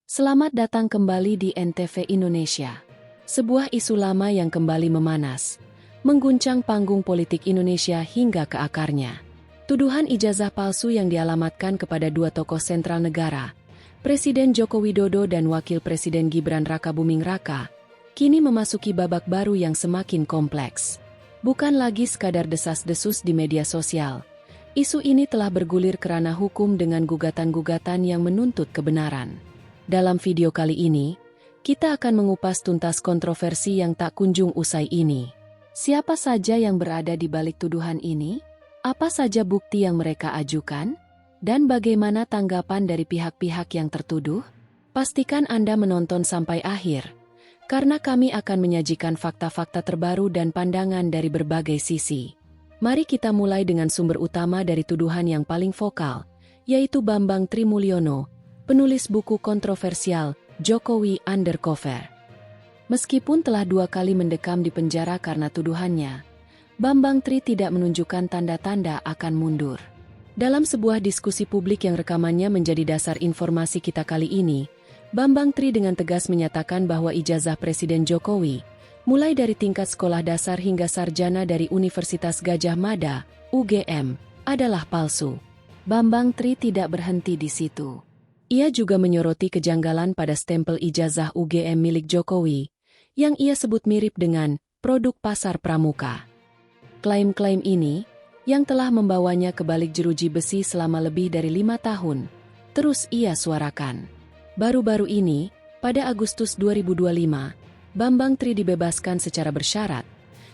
Selamat datang kembali di NTV Indonesia. Sebuah isu lama yang kembali memanas, mengguncang panggung politik Indonesia hingga ke akarnya. Tuduhan ijazah palsu yang dialamatkan kepada dua tokoh sentral negara, Presiden Joko Widodo dan Wakil Presiden Gibran Rakabuming Raka, kini memasuki babak baru yang semakin kompleks. Bukan lagi sekadar desas-desus di media sosial. Isu ini telah bergulir ke ranah hukum dengan gugatan-gugatan yang menuntut kebenaran. Dalam video kali ini, kita akan mengupas tuntas kontroversi yang tak kunjung usai ini. Siapa saja yang berada di balik tuduhan ini? Apa saja bukti yang mereka ajukan? Dan bagaimana tanggapan dari pihak-pihak yang tertuduh? Pastikan Anda menonton sampai akhir, karena kami akan menyajikan fakta-fakta terbaru dan pandangan dari berbagai sisi. Mari kita mulai dengan sumber utama dari tuduhan yang paling vokal, yaitu Bambang Trimulyono, penulis buku kontroversial Jokowi Undercover. Meskipun telah 2 kali mendekam di penjara karena tuduhannya, Bambang Tri tidak menunjukkan tanda-tanda akan mundur. Dalam sebuah diskusi publik yang rekamannya menjadi dasar informasi kita kali ini, Bambang Tri dengan tegas menyatakan bahwa ijazah Presiden Jokowi, mulai dari tingkat sekolah dasar hingga sarjana dari Universitas Gadjah Mada, UGM, adalah palsu. Bambang Tri tidak berhenti di situ. Ia juga menyoroti kejanggalan pada stempel ijazah UGM milik Jokowi, yang ia sebut mirip dengan produk pasar pramuka. Klaim-klaim ini, yang telah membawanya ke balik jeruji besi selama lebih dari 5 tahun, terus ia suarakan. Baru-baru ini, pada Agustus 2025, Bambang Tri dibebaskan secara bersyarat,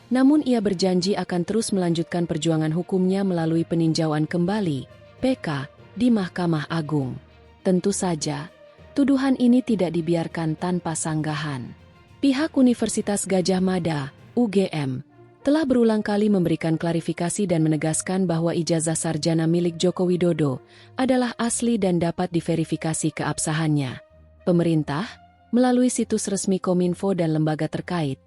namun ia berjanji akan terus melanjutkan perjuangan hukumnya melalui peninjauan kembali, PK, di Mahkamah Agung. Tentu saja, tuduhan ini tidak dibiarkan tanpa sanggahan. Pihak Universitas Gadjah Mada, UGM, telah berulang kali memberikan klarifikasi dan menegaskan bahwa ijazah sarjana milik Joko Widodo adalah asli dan dapat diverifikasi keabsahannya. Pemerintah, melalui situs resmi Kominfo dan lembaga terkait,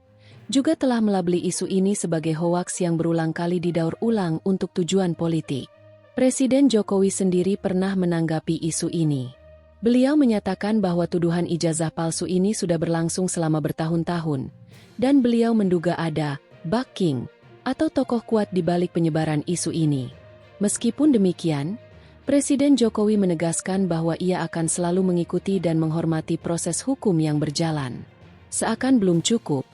juga telah melabeli isu ini sebagai hoaks yang berulang kali didaur ulang untuk tujuan politik. Presiden Jokowi sendiri pernah menanggapi isu ini. Beliau menyatakan bahwa tuduhan ijazah palsu ini sudah berlangsung selama bertahun-tahun, dan beliau menduga ada backing atau tokoh kuat di balik penyebaran isu ini. Meskipun demikian, Presiden Jokowi menegaskan bahwa ia akan selalu mengikuti dan menghormati proses hukum yang berjalan. Seakan belum cukup,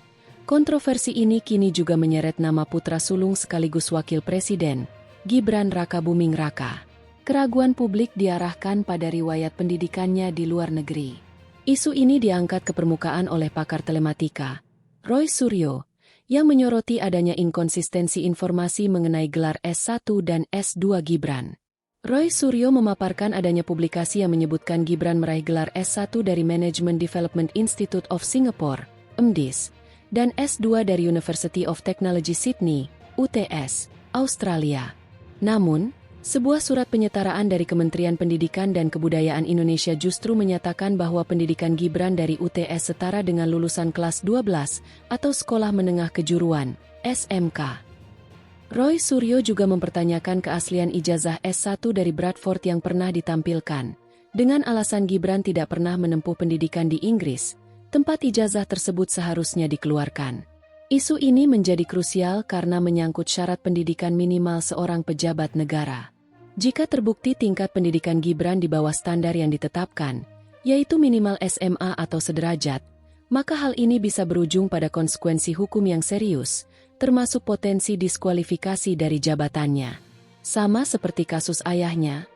kontroversi ini kini juga menyeret nama putra sulung sekaligus wakil presiden, Gibran Rakabuming Raka. Keraguan publik diarahkan pada riwayat pendidikannya di luar negeri. Isu ini diangkat ke permukaan oleh pakar telematika, Roy Suryo, yang menyoroti adanya inkonsistensi informasi mengenai gelar S1 dan S2 Gibran. Roy Suryo memaparkan adanya publikasi yang menyebutkan Gibran meraih gelar S1 dari Management Development Institute of Singapore, MDIS, dan S2 dari University of Technology Sydney, UTS, Australia. Namun, sebuah surat penyetaraan dari Kementerian Pendidikan dan Kebudayaan Indonesia justru menyatakan bahwa pendidikan Gibran dari UTS setara dengan lulusan kelas 12 atau Sekolah Menengah Kejuruan, SMK. Roy Suryo juga mempertanyakan keaslian ijazah S1 dari Bradford yang pernah ditampilkan, dengan alasan Gibran tidak pernah menempuh pendidikan di Inggris, tempat ijazah tersebut seharusnya dikeluarkan. Isu ini menjadi krusial karena menyangkut syarat pendidikan minimal seorang pejabat negara. Jika terbukti tingkat pendidikan Gibran di bawah standar yang ditetapkan, yaitu minimal SMA atau sederajat, maka hal ini bisa berujung pada konsekuensi hukum yang serius, termasuk potensi diskualifikasi dari jabatannya. Sama seperti kasus ayahnya,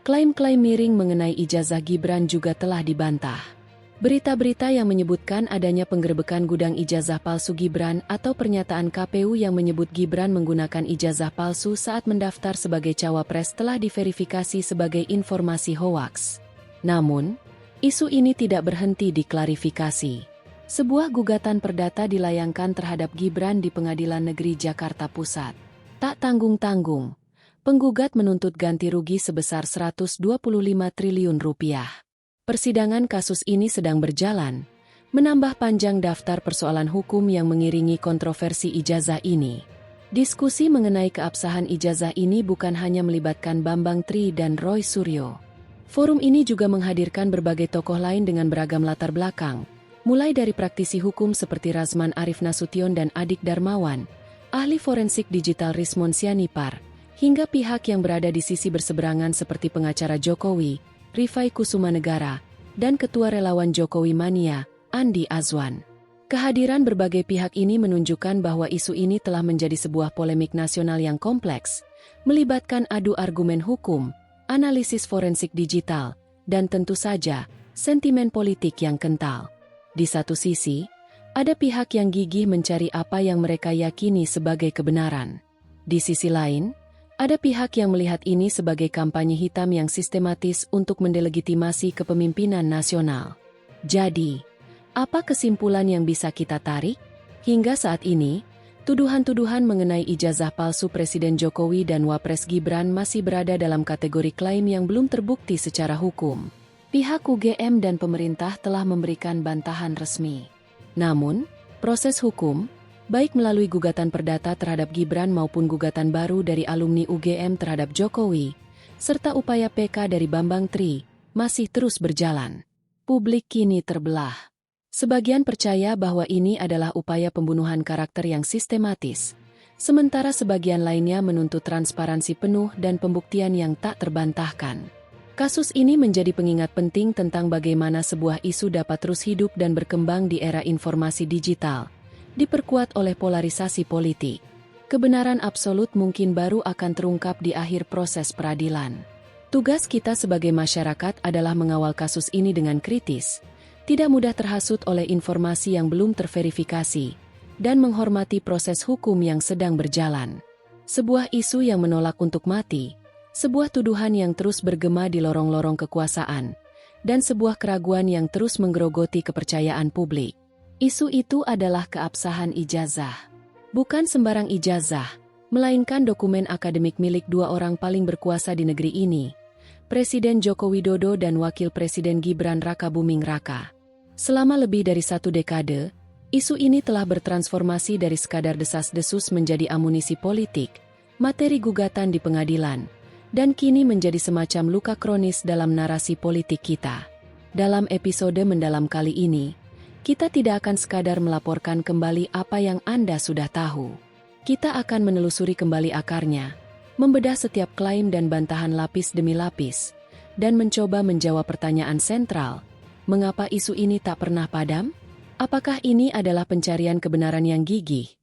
klaim-klaim miring mengenai ijazah Gibran juga telah dibantah. Berita-berita yang menyebutkan adanya penggerebekan gudang ijazah palsu Gibran atau pernyataan KPU yang menyebut Gibran menggunakan ijazah palsu saat mendaftar sebagai cawapres telah diverifikasi sebagai informasi hoaks. Namun, isu ini tidak berhenti di klarifikasi. Sebuah gugatan perdata dilayangkan terhadap Gibran di Pengadilan Negeri Jakarta Pusat. Tak tanggung-tanggung, penggugat menuntut ganti rugi sebesar 125 triliun rupiah. Persidangan kasus ini sedang berjalan, menambah panjang daftar persoalan hukum yang mengiringi kontroversi ijazah ini. Diskusi mengenai keabsahan ijazah ini bukan hanya melibatkan Bambang Tri dan Roy Suryo. Forum ini juga menghadirkan berbagai tokoh lain dengan beragam latar belakang, mulai dari praktisi hukum seperti Razman Arif Nasution dan Adik Darmawan, ahli forensik digital Rismon Sianipar, hingga pihak yang berada di sisi berseberangan seperti pengacara Jokowi, Rifai Kusumanegara, dan Ketua Relawan Jokowi Mania, Andi Azwan. Kehadiran berbagai pihak ini menunjukkan bahwa isu ini telah menjadi sebuah polemik nasional yang kompleks, melibatkan adu argumen hukum, analisis forensik digital, dan tentu saja, sentimen politik yang kental. Di satu sisi, ada pihak yang gigih mencari apa yang mereka yakini sebagai kebenaran. Di sisi lain, ada pihak yang melihat ini sebagai kampanye hitam yang sistematis untuk mendelegitimasi kepemimpinan nasional. Jadi, apa kesimpulan yang bisa kita tarik? Hingga saat ini, tuduhan-tuduhan mengenai ijazah palsu Presiden Jokowi dan Wapres Gibran masih berada dalam kategori klaim yang belum terbukti secara hukum. Pihak UGM dan pemerintah telah memberikan bantahan resmi. Namun, proses hukum, baik melalui gugatan perdata terhadap Gibran maupun gugatan baru dari alumni UGM terhadap Jokowi, serta upaya PK dari Bambang Tri, masih terus berjalan. Publik kini terbelah. Sebagian percaya bahwa ini adalah upaya pembunuhan karakter yang sistematis, sementara sebagian lainnya menuntut transparansi penuh dan pembuktian yang tak terbantahkan. Kasus ini menjadi pengingat penting tentang bagaimana sebuah isu dapat terus hidup dan berkembang di era informasi digital, diperkuat oleh polarisasi politik. Kebenaran absolut mungkin baru akan terungkap di akhir proses peradilan. Tugas kita sebagai masyarakat adalah mengawal kasus ini dengan kritis, tidak mudah terhasut oleh informasi yang belum terverifikasi, dan menghormati proses hukum yang sedang berjalan. Sebuah isu yang menolak untuk mati, sebuah tuduhan yang terus bergema di lorong-lorong kekuasaan, dan sebuah keraguan yang terus menggerogoti kepercayaan publik. Isu itu adalah keabsahan ijazah. Bukan sembarang ijazah, melainkan dokumen akademik milik dua orang paling berkuasa di negeri ini, Presiden Joko Widodo dan Wakil Presiden Gibran Rakabuming Raka. Selama lebih dari 1 dekade, isu ini telah bertransformasi dari sekadar desas-desus menjadi amunisi politik, materi gugatan di pengadilan, dan kini menjadi semacam luka kronis dalam narasi politik kita. Dalam episode mendalam kali ini, kita tidak akan sekadar melaporkan kembali apa yang Anda sudah tahu. Kita akan menelusuri kembali akarnya, membedah setiap klaim dan bantahan lapis demi lapis, dan mencoba menjawab pertanyaan sentral, mengapa isu ini tak pernah padam? Apakah ini adalah pencarian kebenaran yang gigih?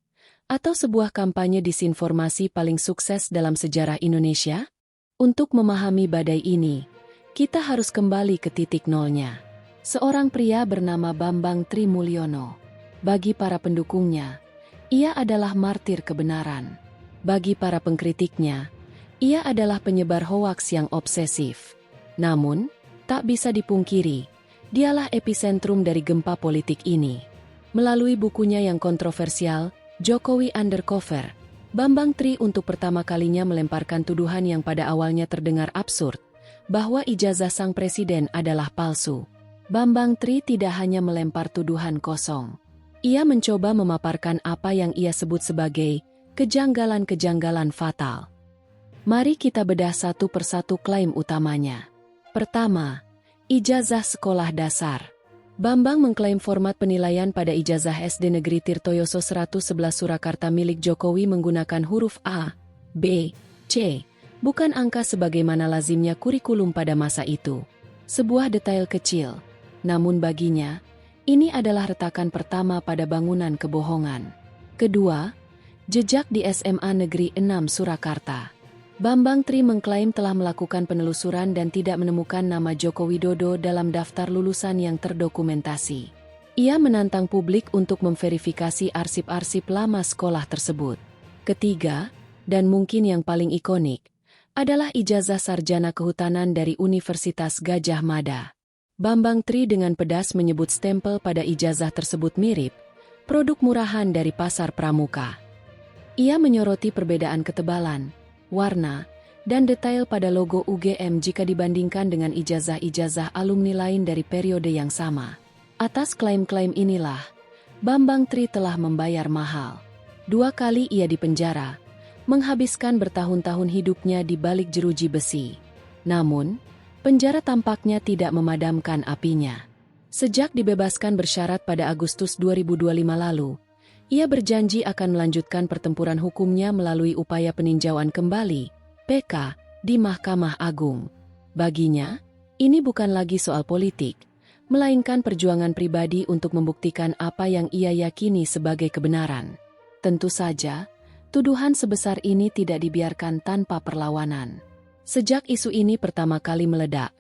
Atau sebuah kampanye disinformasi paling sukses dalam sejarah Indonesia? Untuk memahami badai ini, kita harus kembali ke titik nolnya. Seorang pria bernama Bambang Tri Mulyono. Bagi para pendukungnya, ia adalah martir kebenaran. Bagi para pengkritiknya, ia adalah penyebar hoaks yang obsesif. Namun, tak bisa dipungkiri, dialah epicentrum dari gempa politik ini. Melalui bukunya yang kontroversial, Jokowi Undercover, Bambang Tri untuk pertama kalinya melemparkan tuduhan yang pada awalnya terdengar absurd, bahwa ijazah sang presiden adalah palsu. Bambang Tri tidak hanya melempar tuduhan kosong. Ia mencoba memaparkan apa yang ia sebut sebagai kejanggalan-kejanggalan fatal. Mari kita bedah satu persatu klaim utamanya. Pertama, ijazah sekolah dasar. Bambang mengklaim format penilaian pada ijazah SD Negeri Tirtoyoso 111 Surakarta milik Jokowi menggunakan huruf A, B, C, bukan angka sebagaimana lazimnya kurikulum pada masa itu. Sebuah detail kecil. Namun baginya, ini adalah retakan pertama pada bangunan kebohongan. Kedua, jejak di SMA Negeri 6 Surakarta. Bambang Tri mengklaim telah melakukan penelusuran dan tidak menemukan nama Joko Widodo dalam daftar lulusan yang terdokumentasi. Ia menantang publik untuk memverifikasi arsip-arsip lama sekolah tersebut. Ketiga, dan mungkin yang paling ikonik, adalah ijazah sarjana kehutanan dari Universitas Gadjah Mada. Bambang Tri dengan pedas menyebut stempel pada ijazah tersebut mirip produk murahan dari pasar pramuka. Ia menyoroti perbedaan ketebalan, warna, dan detail pada logo UGM jika dibandingkan dengan ijazah-ijazah alumni lain dari periode yang sama. Atas klaim-klaim inilah, Bambang Tri telah membayar mahal. 2 kali ia dipenjara, menghabiskan bertahun-tahun hidupnya di balik jeruji besi. Namun, penjara tampaknya tidak memadamkan apinya. Sejak dibebaskan bersyarat pada Agustus 2025 lalu, ia berjanji akan melanjutkan pertempuran hukumnya melalui upaya peninjauan kembali, PK, di Mahkamah Agung. Baginya, ini bukan lagi soal politik, melainkan perjuangan pribadi untuk membuktikan apa yang ia yakini sebagai kebenaran. Tentu saja, tuduhan sebesar ini tidak dibiarkan tanpa perlawanan. Sejak isu ini pertama kali meledak,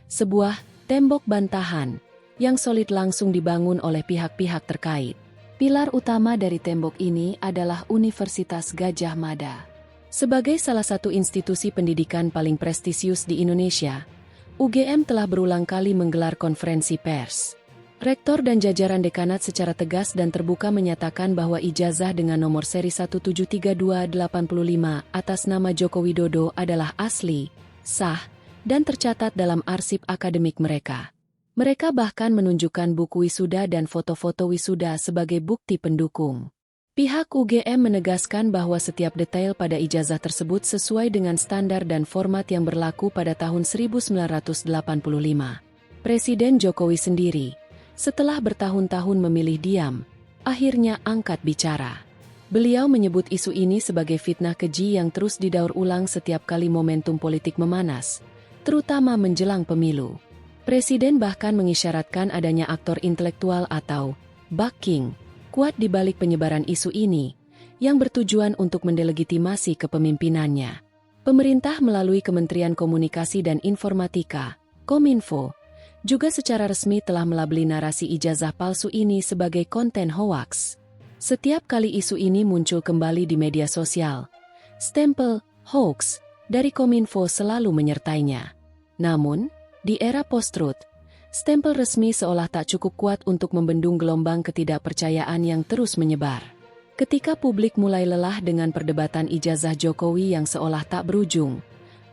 sebuah tembok bantahan yang solid langsung dibangun oleh pihak-pihak terkait. Pilar utama dari tembok ini adalah Universitas Gadjah Mada. Sebagai salah satu institusi pendidikan paling prestisius di Indonesia, UGM telah berulang kali menggelar konferensi pers. Rektor dan jajaran dekanat secara tegas dan terbuka menyatakan bahwa ijazah dengan nomor seri 1732855 atas nama Joko Widodo adalah asli, sah, dan tercatat dalam arsip akademik mereka. Mereka bahkan menunjukkan buku wisuda dan foto-foto wisuda sebagai bukti pendukung. Pihak UGM menegaskan bahwa setiap detail pada ijazah tersebut sesuai dengan standar dan format yang berlaku pada tahun 1985. Presiden Jokowi sendiri, setelah bertahun-tahun memilih diam, akhirnya angkat bicara. Beliau menyebut isu ini sebagai fitnah keji yang terus didaur ulang setiap kali momentum politik memanas, terutama menjelang pemilu. Presiden bahkan mengisyaratkan adanya aktor intelektual atau backing kuat di balik penyebaran isu ini, yang bertujuan untuk mendelegitimasi kepemimpinannya. Pemerintah melalui Kementerian Komunikasi dan Informatika, Kominfo, juga secara resmi telah melabeli narasi ijazah palsu ini sebagai konten hoaks. Setiap kali isu ini muncul kembali di media sosial, stempel hoax dari Kominfo selalu menyertainya. Namun, di era post-truth, stempel resmi seolah tak cukup kuat untuk membendung gelombang ketidakpercayaan yang terus menyebar. Ketika publik mulai lelah dengan perdebatan ijazah Jokowi yang seolah tak berujung,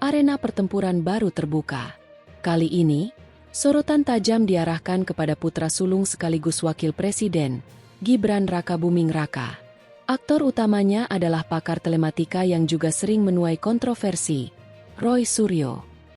arena pertempuran baru terbuka. Kali ini, sorotan tajam diarahkan kepada putra sulung sekaligus wakil presiden, Gibran Rakabuming Raka. Aktor utamanya adalah pakar telematika yang juga sering menuai kontroversi, Roy Suryo.